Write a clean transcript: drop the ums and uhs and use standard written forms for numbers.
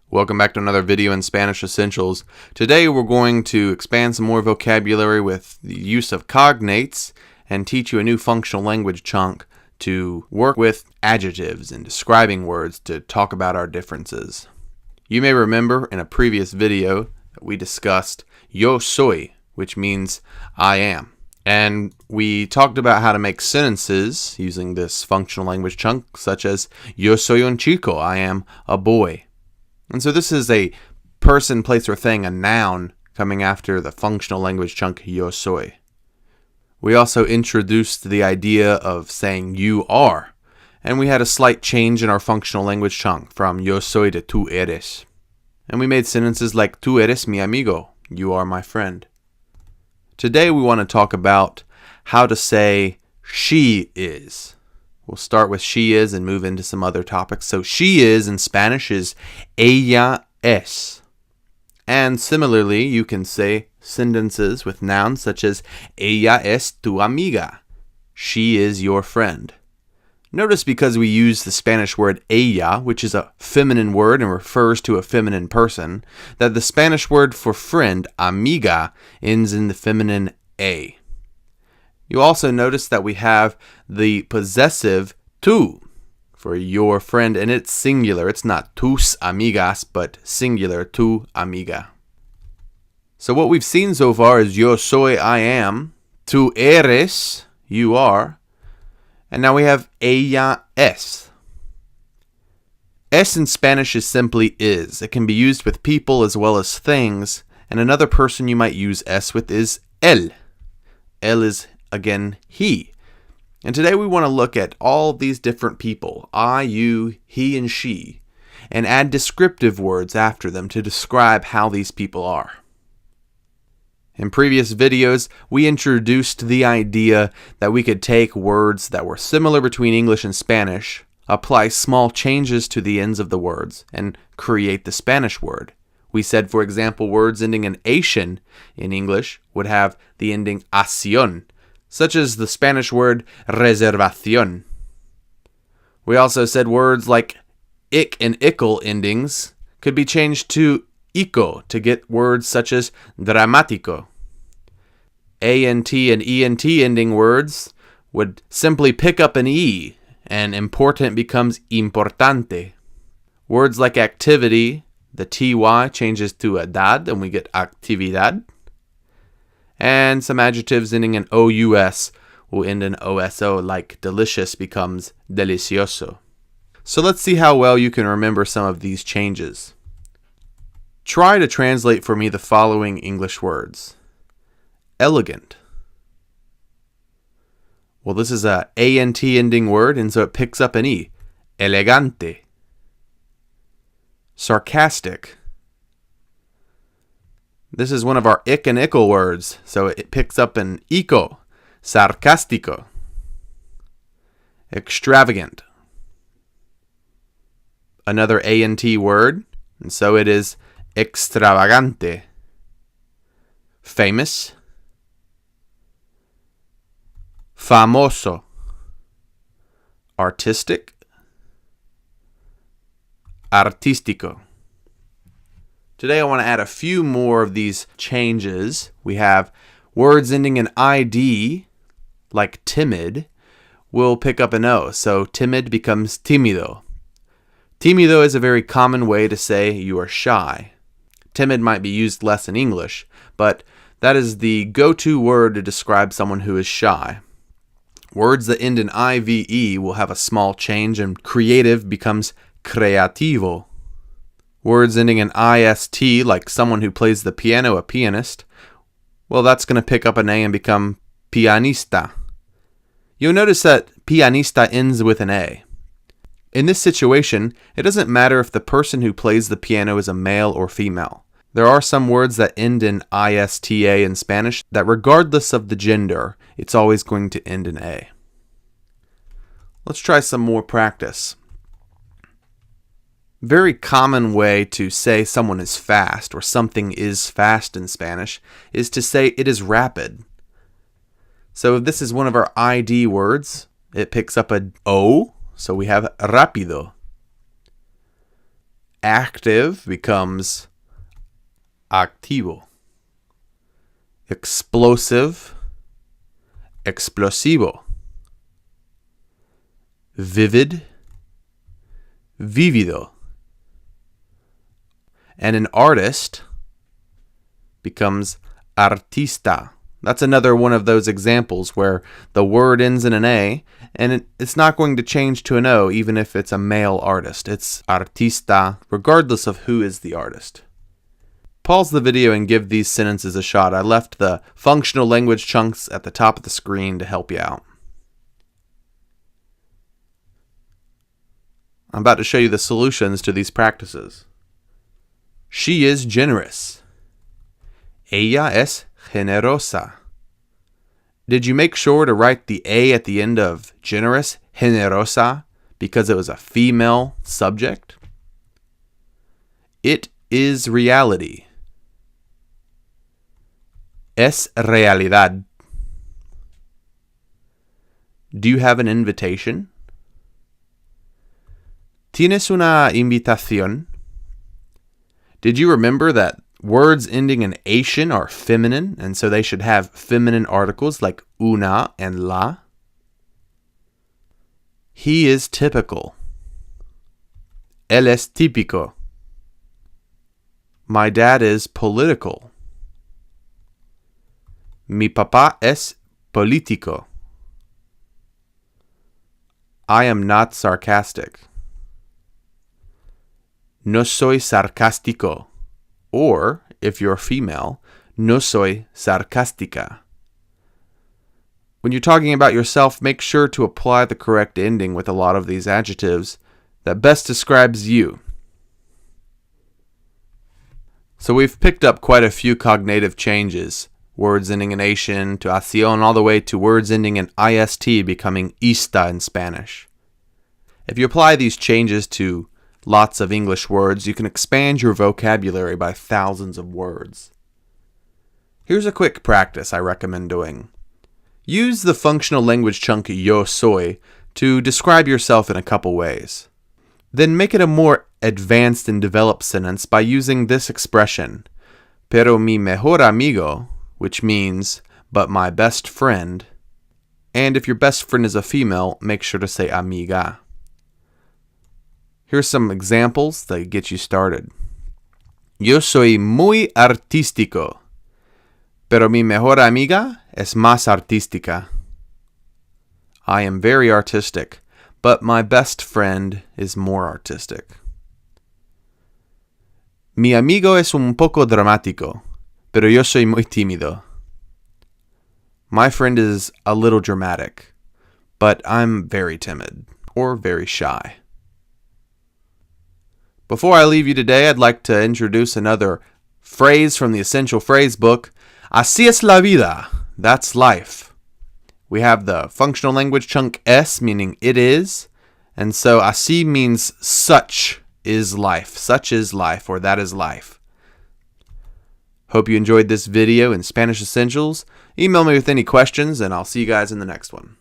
Welcome back to another video in Spanish Essentials. Today we're going to expand some more vocabulary with the use of cognates and teach you a new functional language chunk to work with adjectives and describing words to talk about our differences. You may remember in a previous video that we discussed yo soy, which means I am. And we talked about how to make sentences using this functional language chunk, such as yo soy un chico, I am a boy. And so this is a person, place, or thing, a noun, coming after the functional language chunk yo soy. We also introduced the idea of saying you are, and we had a slight change in our functional language chunk from yo soy to tú eres. And we made sentences like tú eres mi amigo, you are my friend. Today we want to talk about how to say she is. We'll start with she is and move into some other topics. So she is in Spanish is ella es. And similarly, you can say sentences with nouns such as ella es tu amiga. She is your friend. Notice because we use the Spanish word ella, which is a feminine word and refers to a feminine person, that the Spanish word for friend, amiga, ends in the feminine a. You also notice that we have the possessive tu for your friend, and it's singular. It's not tus amigas, but singular, tu amiga. So what we've seen so far is yo soy, I am, tú eres, you are, and now we have ella es. Es in Spanish is simply is. It can be used with people as well as things, and another person you might use es with is él. Él is again, he. And today we want to look at all these different people, I, you, he, and she, and add descriptive words after them to describe how these people are. In previous videos, we introduced the idea that we could take words that were similar between English and Spanish, apply small changes to the ends of the words, and create the Spanish word. We said, for example, words ending in ation in English would have the ending ación, such as the Spanish word reservación. We also said words like ick and ickle endings could be changed to ico to get words such as dramático. ANT and ENT ending words would simply pick up an E, and important becomes importante. Words like activity, the TY changes to a dad, and we get actividad. And some adjectives ending in OUS will end in OSO, like delicious becomes delicioso. So let's see how well you can remember some of these changes. Try to translate for me the following English words. Elegant. Well, this is a ANT ending word, and so it picks up an E. Elegante. Sarcastic. This is one of our ick and ickle words, so it picks up an ico, sarcástico. Extravagant. Another ANT word, and so it is extravagante. Famous. Famoso. Artistic. Artístico. Today I want to add a few more of these changes. We have words ending in ID, like timid, will pick up an O. So timid becomes tímido. Tímido is a very common way to say you are shy. Timid might be used less in English, but that is the go-to word to describe someone who is shy. Words that end in IVE will have a small change, and creative becomes creativo. Words ending in IST, like someone who plays the piano, a pianist, well, that's going to pick up an A and become pianista. You'll notice that pianista ends with an A. In this situation, it doesn't matter if the person who plays the piano is a male or female. There are some words that end in ISTA in Spanish that regardless of the gender, it's always going to end in A. Let's try some more practice. Very common way to say someone is fast or something is fast in Spanish is to say it is rapid. So if this is one of our ID words, it picks up a O, so we have rápido. Active becomes activo. Explosive, explosivo. Vivid, vívido. And an artist becomes artista. That's another one of those examples where the word ends in an A, and it's not going to change to an O even if it's a male artist. It's artista, regardless of who is the artist. Pause the video and give these sentences a shot. I left the functional language chunks at the top of the screen to help you out. I'm about to show you the solutions to these practices. She is generous. Ella es generosa. Did you make sure to write the A at the end of generous, generosa, because it was a female subject? It is reality. Es realidad. Do you have an invitation? ¿Tienes una invitación? Did you remember that words ending in ation are feminine, and so they should have feminine articles like una and la? He is typical. Él es típico. My dad is political. Mi papá es político. I am not sarcastic. No soy sarcástico. Or, if you're female, no soy sarcástica. When you're talking about yourself, make sure to apply the correct ending with a lot of these adjectives that best describes you. So we've picked up quite a few cognative changes. Words ending in ation to acción, all the way to words ending in ist becoming ista in Spanish. If you apply these changes to lots of English words, you can expand your vocabulary by thousands of words. Here's a quick practice I recommend doing. Use the functional language chunk yo soy to describe yourself in a couple ways. Then make it a more advanced and developed sentence by using this expression, pero mi mejor amigo, which means, but my best friend. And if your best friend is a female, make sure to say amiga. Here's some examples that get you started. Yo soy muy artístico, pero mi mejor amiga es más artística. I am very artistic, but my best friend is more artistic. Mi amigo es un poco dramático, pero yo soy muy tímido. My friend is a little dramatic, but I'm very timid or very shy. Before I leave you today, I'd like to introduce another phrase from the Essential Phrase book. Así es la vida. That's life. We have the functional language chunk es, meaning it is. And so así means such is life. Such is life, or that is life. Hope you enjoyed this video in Spanish Essentials. Email me with any questions, and I'll see you guys in the next one.